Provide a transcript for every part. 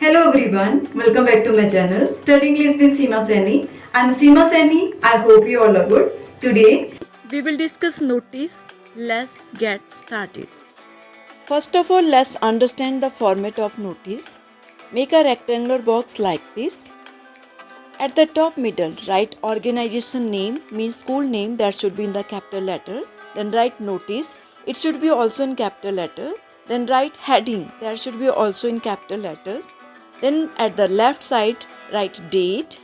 Hello everyone, welcome back to my channel Studying English with Seema Saini. I'm Seema Saini. I hope you all are good. Today we will discuss notice. Let's get started. First of all, let's understand the format of notice. Make a rectangular box like this. At the top middle, write organization name, means school name, that should be in the capital letter. Then write notice, it should be also in capital letter. Then write heading, that should be also in capital letters. Then at the left side, write date.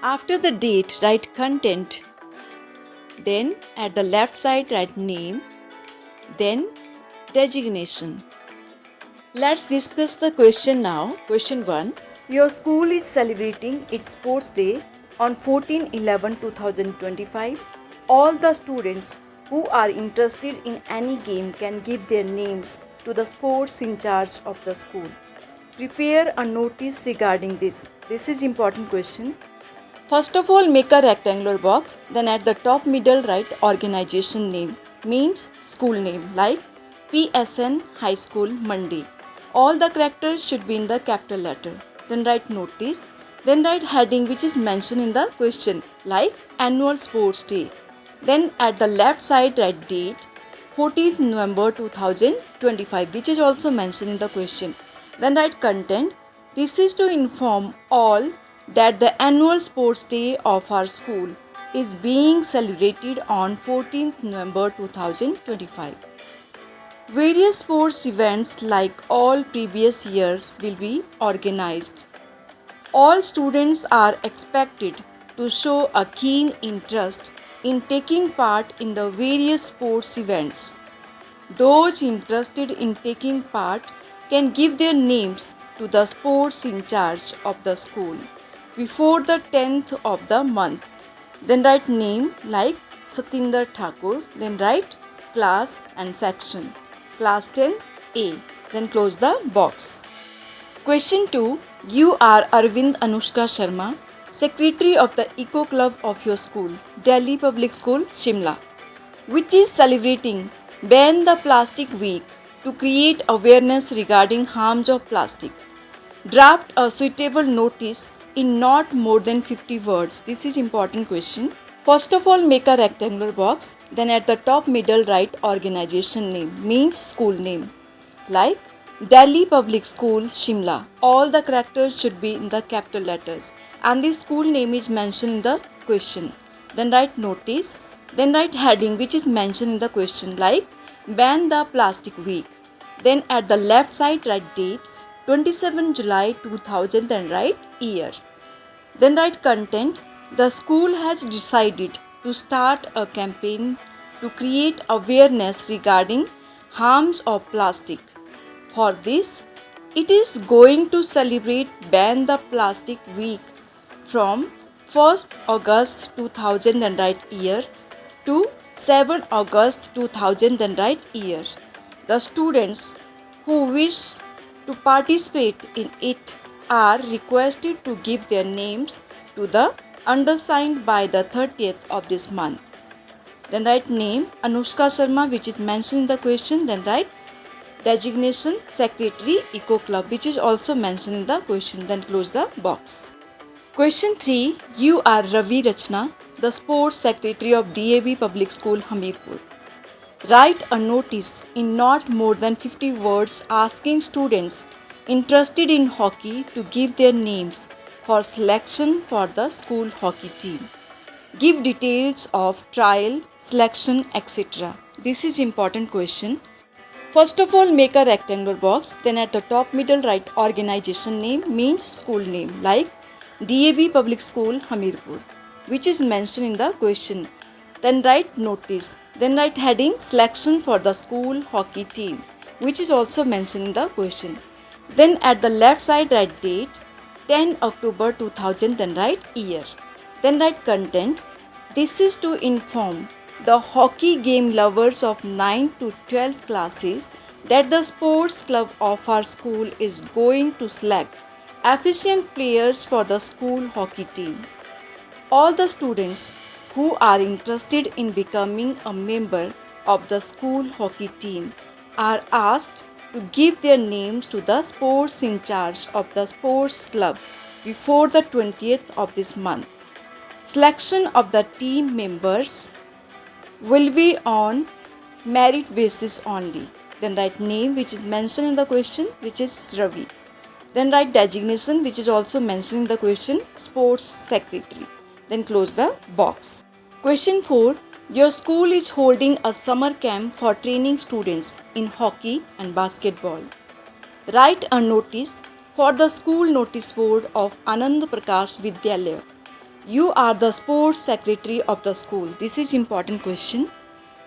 After the date, write content. Then at the left side, write name. Then designation. Let's discuss the question now. Question 1. Your school is celebrating its sports day on 14/11/2025. All the students who are interested in any game can give their names to the sports in charge of the school. Prepare a notice regarding this. This is important question. First of all, make a rectangular box. Then at the top middle, write organization name, means school name, like PSN High School Mandi. All the characters should be in the capital letter. Then write notice. Then write heading which is mentioned in the question, like annual sports day. Then at the left side, write date 14th November 2025, which is also mentioned in the question. Then write content. This is to inform all that the annual sports day of our school is being celebrated on 14th November 2025. Various sports events, like all previous years, will be organized. All students are expected to show a keen interest in taking part in the various sports events. Those interested in taking part can give their names to the sports in charge of the school before the 10th of the month. Then write name like Satinder Thakur. Then write class and section. Class 10A. Then close the box. Question 2. You are Arvind Anushka Sharma, Secretary of the Eco Club of your school, Delhi Public School, Shimla, which is celebrating Ban the Plastic Week to create awareness regarding harms of plastic. Draft a suitable notice in not more than 50 words. This is important question. First of all, make a rectangular box. Then at the top middle, write organization name, means school name, like Delhi Public School, Shimla. All the characters should be in the capital letters and the school name is mentioned in the question. Then write notice. Then write heading which is mentioned in the question, like Ban the Plastic Week. Then at the left side, write date 27 July 2000 and write year. Then write content. The school has decided to start a campaign to create awareness regarding harms of plastic. For this, it is going to celebrate Ban the Plastic Week from 1st August 2000 and write year to 7 August 2000 and write year. The students who wish to participate in it are requested to give their names to the undersigned by the 30th of this month. Then write name Anushka Sharma, which is mentioned in the question. Then write designation Secretary Eco Club, which is also mentioned in the question. Then close the box. Question 3. You are Ravi Rachna, the Sports Secretary of DAV Public School, Hamirpur. Write a notice in not more than 50 words asking students interested in hockey to give their names for selection for the school hockey team. Give details of trial, selection, etc. This is important question. First of all, make a rectangular box. Then at the top middle, write organization name, means school name, like DAB Public School, Hamirpur, which is mentioned in the question. Then write notice. Then write heading selection for the school hockey team, which is also mentioned in the question. Then at the left side, write date 10 October 2000, then write year. Then write content. This is to inform the hockey game lovers of 9 to 12 classes that the sports club of our school is going to select efficient players for the school hockey team. All the students who are interested in becoming a member of the school hockey team are asked to give their names to the sports in charge of the sports club before the 20th of this month. Selection of the team members will be on merit basis only. Then write name which is mentioned in the question, which is Ravi. Then write designation which is also mentioned in the question, sports secretary. Then close the box. Question 4. Your school is holding a summer camp for training students in hockey and basketball. Write a notice for the school notice board of Anand Prakash Vidyalaya. You are the sports secretary of the school. This is important question.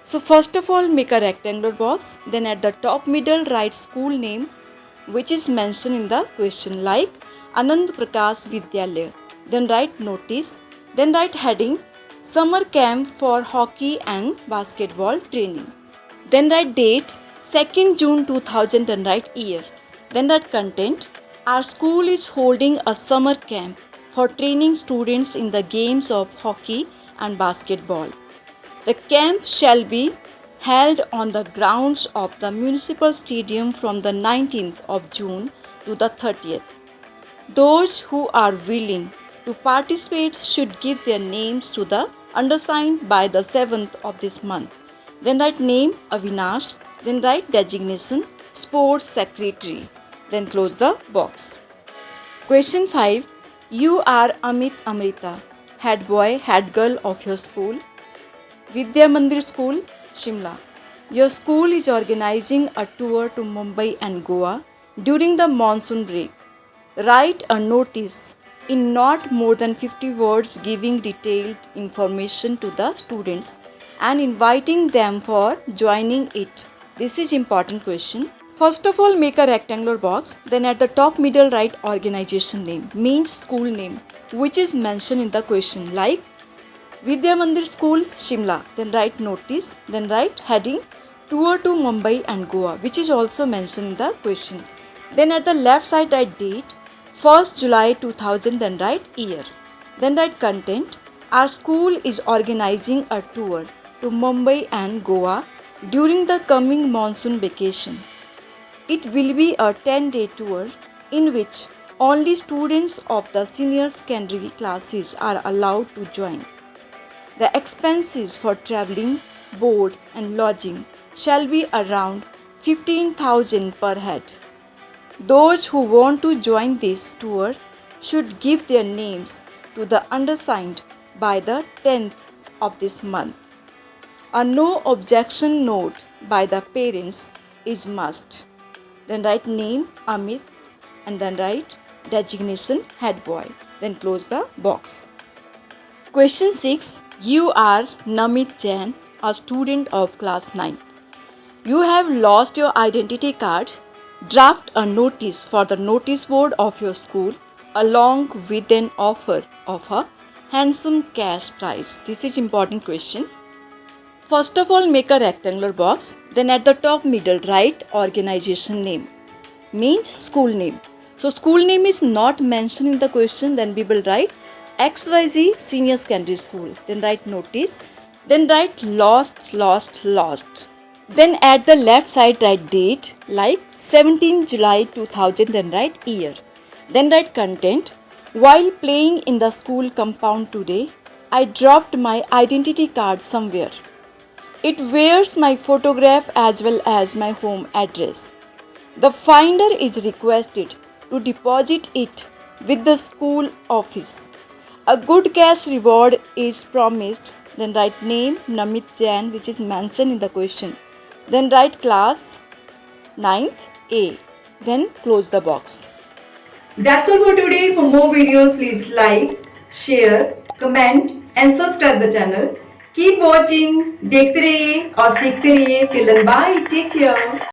So first of all, make a rectangular box. Then at the top middle, write school name which is mentioned in the question, like Anand Prakash Vidyalaya. Then write notice. Then write heading summer camp for hockey and basketball training. Then write date 2nd June 2000. Then write year. Then write content. Our school is holding a summer camp for training students in the games of hockey and basketball. The camp shall be held on the grounds of the municipal stadium from the 19th of June to the 30th. Those who are willing to participate should give their names to the undersigned by the 7th of this month. Then write name Avinash. Then write designation sports secretary. Then close the box. Question 5. You are Amit Amrita, head boy, head girl of your school, Vidya Mandir School, Shimla. Your school is organizing a tour to Mumbai and Goa during the monsoon break. Write a notice in not more than 50 words giving detailed information to the students and inviting them for joining it. This is important question. First of all, make a rectangular box. Then at the top middle, write organization name, means school name, which is mentioned in the question, like Vidya Mandir School, Shimla. Then write notice. Then write heading tour to Mumbai and Goa, which is also mentioned in the question. Then at the left side, write date 1st July 2000. Then write year. Then write content. Our school is organizing a tour to Mumbai and Goa during the coming monsoon vacation. It will be a 10-day tour in which only students of the senior secondary classes are allowed to join. The expenses for travelling, board and lodging shall be around 15,000 per head. Those who want to join this tour should give their names to the undersigned by the 10th of this month. A no objection note by the parents is must. Then write name Amit and then write designation head boy. Then close the box. Question 6. You are Namit Jain, a student of class 9. You have lost your identity card. Draft a notice for the notice board of your school along with an offer of a handsome cash prize. This is important question. First of all, make a rectangular box. Then at the top middle, write organization name, means school name. So school name is not mentioned in the question. Then we will write XYZ Senior Secondary School. Then write notice. Then write lost. Then at the left side, write date like 17 July 2000. Then write year. Then write content. While playing in the school compound today, I dropped my identity card somewhere. It bears my photograph as well as my home address. The finder is requested to deposit it with the school office. A good cash reward is promised. Then write name Namit Jain, which is mentioned in the question. Then write class 9th A. Then close the box. That's all for today. For more videos, please like, share, comment and subscribe the channel. Keep watching. देखते रहिए और सीखते रहिए. Till then, bye. Take care.